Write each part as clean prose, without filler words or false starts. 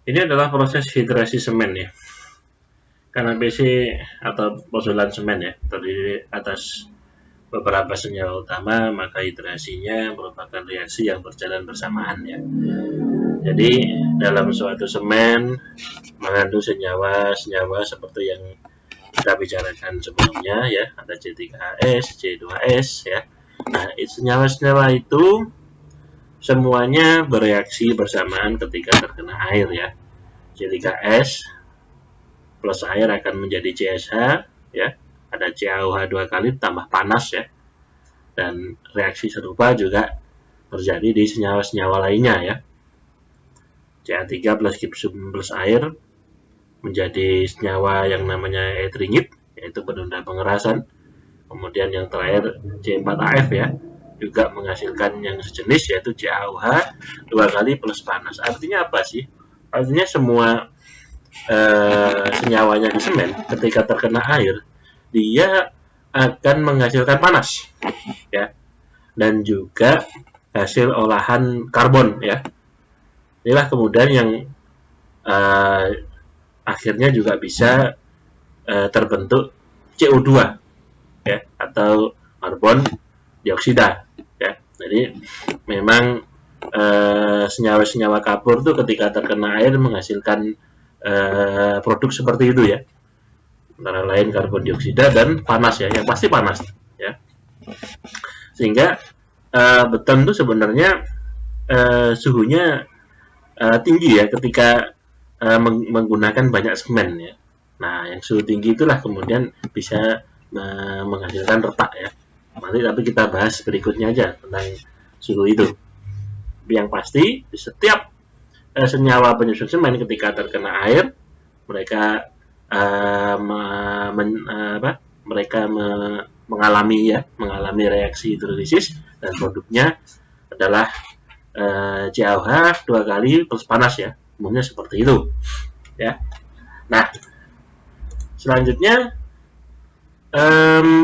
Ini adalah proses hidrasi semen ya. Karena BC atau pozolan semen ya terdiri atas beberapa senyawa utama, maka hidrasinya merupakan reaksi yang berjalan bersamaan ya. Jadi dalam suatu semen mengandung senyawa-senyawa seperti yang kita bicarakan sebelumnya ya, ada C3H, C2S ya. Nah, senyawa-senyawa itu semuanya bereaksi bersamaan ketika terkena air ya. C3S plus air akan menjadi CSH ya. Ada CaOH 2 kali tambah panas ya. Dan reaksi serupa juga terjadi di senyawa-senyawa lainnya ya. Ca3 plus gipsum plus air menjadi senyawa yang namanya etringit, yaitu penunda pengerasan. Kemudian yang terakhir C4AF ya, juga menghasilkan yang sejenis yaitu CaOH 2 kali plus panas. Artinya apa sih? Artinya semua senyawanya di semen ketika terkena air, dia akan menghasilkan panas ya, dan juga hasil olahan karbon ya. Inilah kemudian yang akhirnya juga bisa terbentuk CO2 ya, atau karbon dioksida ya. Jadi memang senyawa-senyawa kapur itu ketika terkena air menghasilkan produk seperti itu ya, antara lain karbon dioksida dan panas ya, yang pasti panas ya. Sehingga beton itu sebenarnya suhunya tinggi ya ketika menggunakan banyak semen ya. Nah, yang suhu tinggi itulah kemudian bisa menghasilkan retak ya. Nanti tapi kita bahas berikutnya aja tentang suhu itu. Yang pasti di setiap senyawa penyusun semen ketika terkena air, mereka mengalami reaksi hidrolisis dan produknya adalah CaOH 2 kali plus panas ya. Umumnya seperti itu ya. Nah, selanjutnya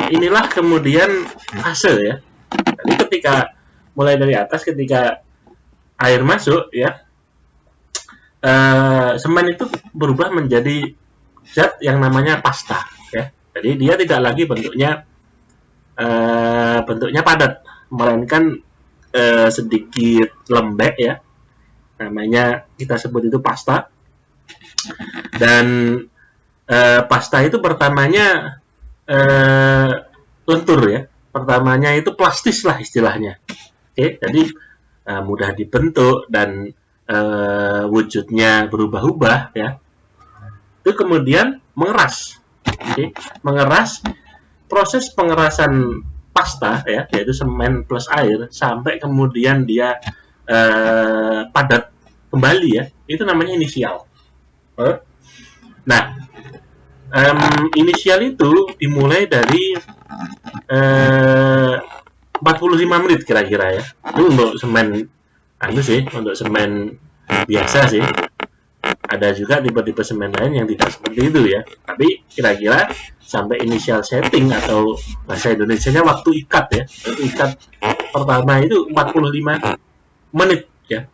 inilah kemudian fase ya. Jadi ketika mulai dari atas, ketika air masuk ya, semen itu berubah menjadi zat yang namanya pasta ya. Jadi dia tidak lagi bentuknya padat, melainkan sedikit lembek ya. Namanya kita sebut itu pasta. Dan pasta itu pertamanya lentur ya. Pertamanya itu plastis lah istilahnya. Oke, jadi mudah dibentuk dan wujudnya berubah-ubah ya. Itu kemudian mengeras. Oke, mengeras, proses pengerasan pasta ya, yaitu semen plus air sampai kemudian dia padat kembali ya, itu namanya inisial. Nah, inisial itu dimulai dari 45 menit kira-kira ya. Itu untuk semen untuk semen biasa sih. Ada juga tipe-tipe semen lain yang tidak seperti itu ya. Tapi kira-kira sampai inisial setting atau bahasa Indonesianya waktu ikat ya. Waktu ikat pertama itu 45 menit ya.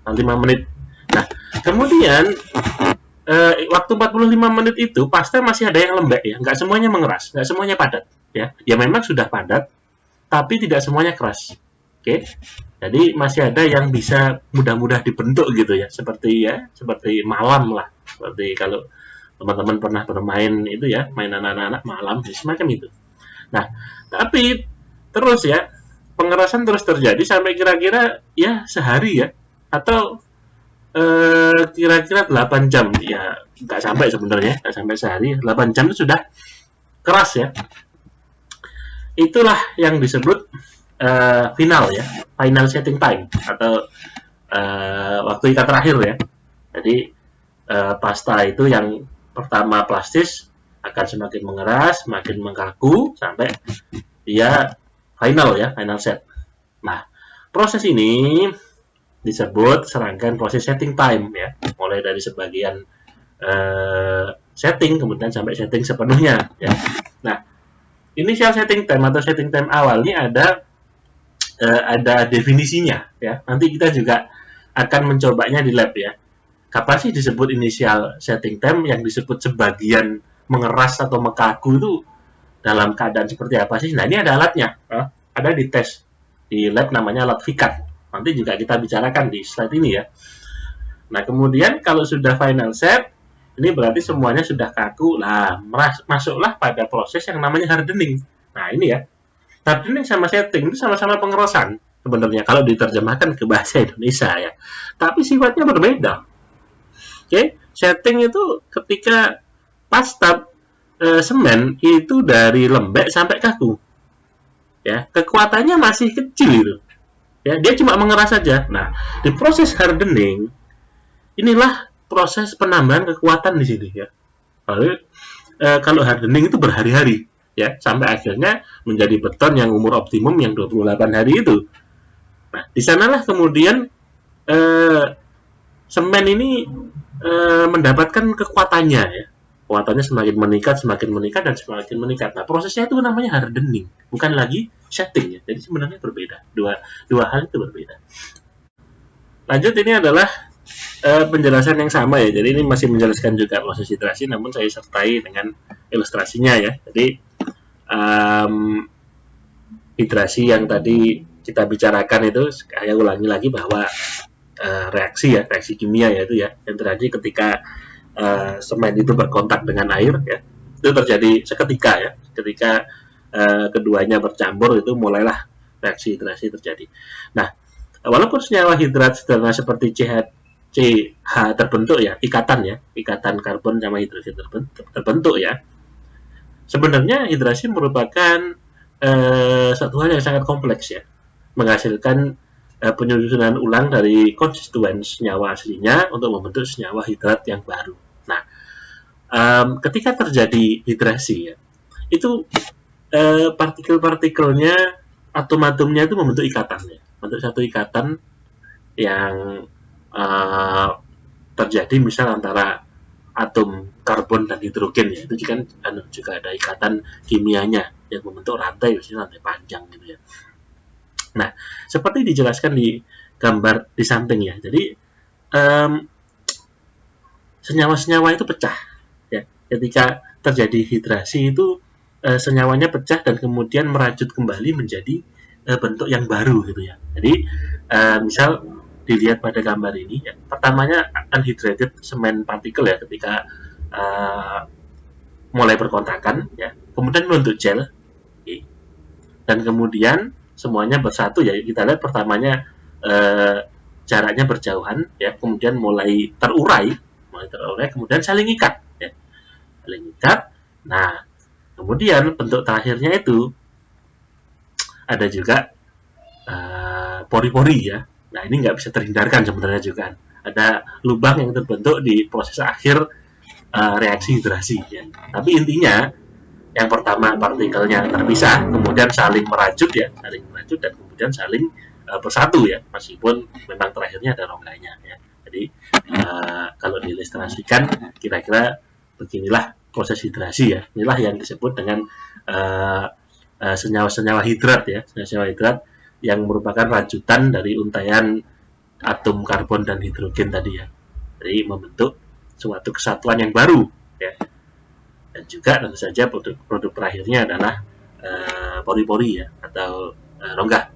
5 menit. Nah, kemudian waktu 45 menit itu pasta masih ada yang lembek ya, nggak semuanya mengeras, nggak semuanya padat ya. Ya memang sudah padat, tapi tidak semuanya keras. Oke, jadi masih ada yang bisa mudah-mudah dibentuk gitu ya, seperti malam lah, seperti kalau teman-teman pernah bermain itu ya, mainan anak-anak malam, semacam itu. Nah, tapi terus ya, pengerasan terus terjadi sampai kira-kira ya sehari ya, atau kira-kira 8 jam ya, nggak sampai sebenarnya, nggak sampai sehari, 8 jam itu sudah keras ya. Itulah yang disebut final ya, final setting time atau waktu ikat terakhir ya. Jadi pasta itu yang pertama plastis akan semakin mengeras, semakin mengkaku sampai dia final ya, final set. Nah, proses ini disebut serangkaian proses setting time ya, mulai dari sebagian setting kemudian sampai setting sepenuhnya ya. Nah, initial setting time atau setting time awal ini ada definisinya ya. Nanti kita juga akan mencobanya di lab ya. Kapan sih disebut initial setting time, yang disebut sebagian mengeras atau mekaku itu dalam keadaan seperti apa sih? Nah, ini ada alatnya. Ada di tes di lab namanya alat Vicat. Nanti juga kita bicarakan di slide ini ya. Nah, kemudian kalau sudah final set, ini berarti semuanya sudah kaku. Nah, masuklah pada proses yang namanya hardening. Nah, ini ya. Hardening sama setting itu sama-sama pengerasan sebenarnya kalau diterjemahkan ke bahasa Indonesia ya. Tapi sifatnya berbeda. Oke, setting itu ketika pasta semen itu dari lembek sampai kaku. Ya, kekuatannya masih kecil itu. Ya, dia cuma mengeras saja. Nah, di proses hardening inilah proses penambahan kekuatan di sini ya. Lalu kalau hardening itu berhari-hari ya, sampai akhirnya menjadi beton yang umur optimum yang 28 hari itu. Nah, di sanalah kemudian semen ini mendapatkan kekuatannya ya. Kekuatannya semakin meningkat dan semakin meningkat. Nah, prosesnya itu namanya hardening, bukan lagi setting ya. Jadi sebenarnya berbeda. Dua hal itu berbeda. Lanjut, ini adalah penjelasan yang sama ya. Jadi ini masih menjelaskan juga proses hidrasi, namun saya sertai dengan ilustrasinya ya. Jadi hidrasi yang tadi kita bicarakan itu, saya ulangi lagi bahwa reaksi kimia ya itu ya yang terjadi ketika semen itu berkontak dengan air ya, itu terjadi seketika ya, ketika keduanya bercampur itu mulailah reaksi hidrasi terjadi. Nah, walaupun senyawa hidrat sederhana seperti CH terbentuk ya, ikatan karbon sama hidrogen terbentuk ya, sebenarnya hidrasi merupakan satu hal yang sangat kompleks ya, menghasilkan penyusunan ulang dari konstituen senyawa aslinya untuk membentuk senyawa hidrat yang baru. Nah, ketika terjadi hidrasi ya, itu partikel-partikelnya, atom-atomnya itu membentuk ikatan ya, bentuk satu ikatan yang terjadi misal antara atom karbon dan hidrogen ya, itu juga ada ikatan kimianya yang membentuk rantai, misalnya rantai panjang gitu ya. Nah, seperti dijelaskan di gambar di samping ya. Jadi senyawa-senyawa itu pecah ya. Ketika terjadi hidrasi itu senyawanya pecah dan kemudian merajut kembali menjadi bentuk yang baru gitu ya. Jadi misal dilihat pada gambar ini ya, pertamanya unhydrated semen partikel ya, ketika mulai berkontakan ya, kemudian membentuk gel dan kemudian semuanya bersatu ya. Kita lihat pertamanya jaraknya berjauhan ya, kemudian mulai terurai, kemudian saling ikat ya, saling ikat. Nah, kemudian bentuk terakhirnya itu ada juga pori-pori ya. Nah, ini nggak bisa terhindarkan sebenarnya juga. Ada lubang yang terbentuk di proses akhir reaksi hidrasi ya. Tapi intinya yang pertama partikelnya terpisah, kemudian saling merajut dan kemudian saling bersatu ya, meskipun memang terakhirnya ada rongganya ya. Jadi kalau diilustrasikan kira-kira beginilah proses hidrasi ya. Inilah yang disebut dengan senyawa-senyawa hidrat ya, senyawa hidrat yang merupakan rajutan dari untaian atom karbon dan hidrogen tadi ya. Jadi membentuk suatu kesatuan yang baru ya. Dan juga tentu saja produk terakhirnya adalah pori-pori ya, atau rongga.